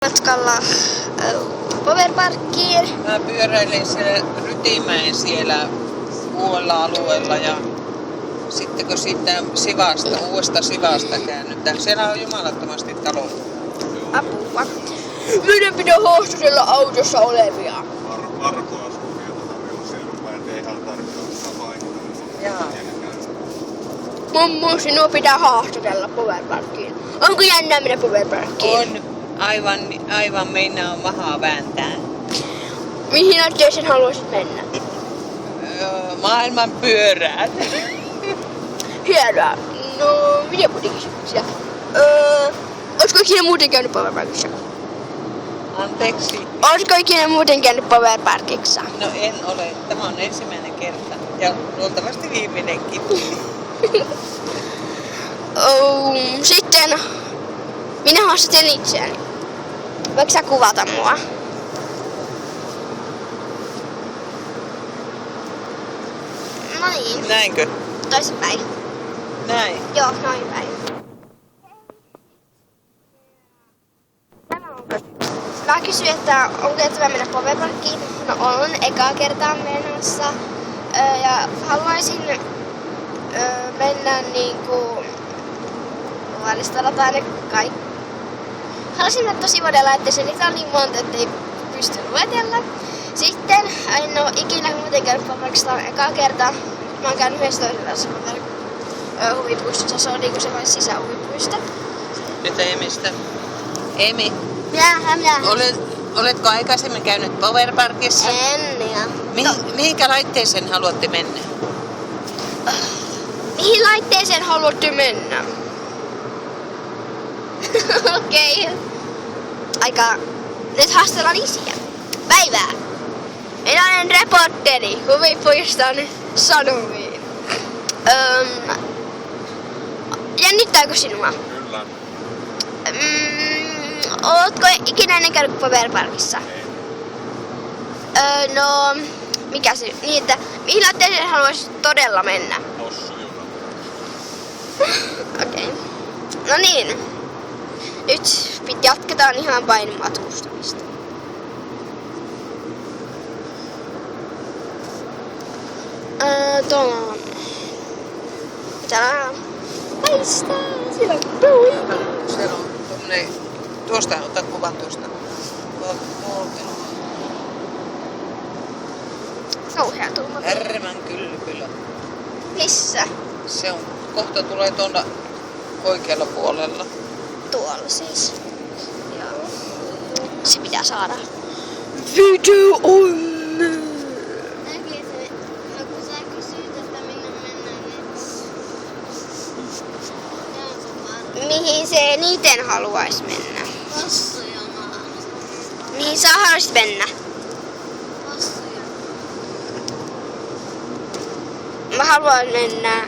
Matkalla Powerparkkiin. Mä pyöräilen siellä Rytimäen siellä uudella alueella ja sitten kun siitä uudesta Sivasta käännytään, siellä on jumalattomasti taloja. Apua. Meidän pitää haastatella autossa olevia. Arko asuu Pietaharjalla siellä, mä en tee ihan tarkkaan sitä paikkaa. Jaa. Mummo, sinua pitää haastatella Powerparkkiin. Onko jännää mennä Powerparkkiin? On aivan meinaa mahaa vääntää. Mihin otteeseen haluaisit mennä? Maailman pyörään. Hienoa. No, miten muutenkin sitä? Olisiko ikinä muuten käynyt Powerparkissa? Anteeksi. Olisiko ikinä muuten käynyt Powerparkissa? No en ole. Tämä on ensimmäinen kerta. Ja luultavasti viimeinenkin. Sitten minä haastattelen itseäni. Voitko sä kuvata mua? No niin, Näinkö? toisinpäin. Näin. Joo, noin päin. Mä kysyin, että onko jättävä mennä Powerparkkiin. No on, ekaa kertaa menossa. Ja haluaisin mennä niinku valistella tai ne kaikki. Haluaisin mennä tosi modella, että se niitä on niin monta, ettei pysty luetella. Sitten en oo ikinä muuten käynyt Powerparkista ekaa kertaa. Mä oon käynyt yhdessä toisessa huvipuistossa. Se on niinku semmoinen sisähuvipuisto. Nyt Emistä. Emi, Minä. oletko aikaisemmin käynyt Powerparkissa? En ja. Mihinkä laitteeseen haluatte mennä? Mihin laitteeseen haluatte mennä? Okei. Aika. Nyt haastellaan isiä. Päivää. Minä olen reporteri huvipuiston sanomiin. Jännittääkö sinua? Kyllä. Ootko ikinä ennen käynyt Powerparkissa? No, mikä se? Niin, että mihin laitteeseen haluaisit todella mennä? Possujuna. Okei. No niin. Nyt jatketaan ihan vain matkustamista. Tuolla on. Täällä paistaa. Siellä on tuuli. Siellä on tommonen, tuosta ota kuvan tuosta. Kauhea tuuma. Härmän kylpylä. Missä? Se on, kohta tulee tuonne oikealla puolella. Tuolla siis. Joo. Se pitää saada. Video on! No kun sä kysyit, että minne mennään, niin Mihin se eniten haluais mennä? possujonaan. Mihin sä haluaisit mennä? Possuja. Mä haluan mennä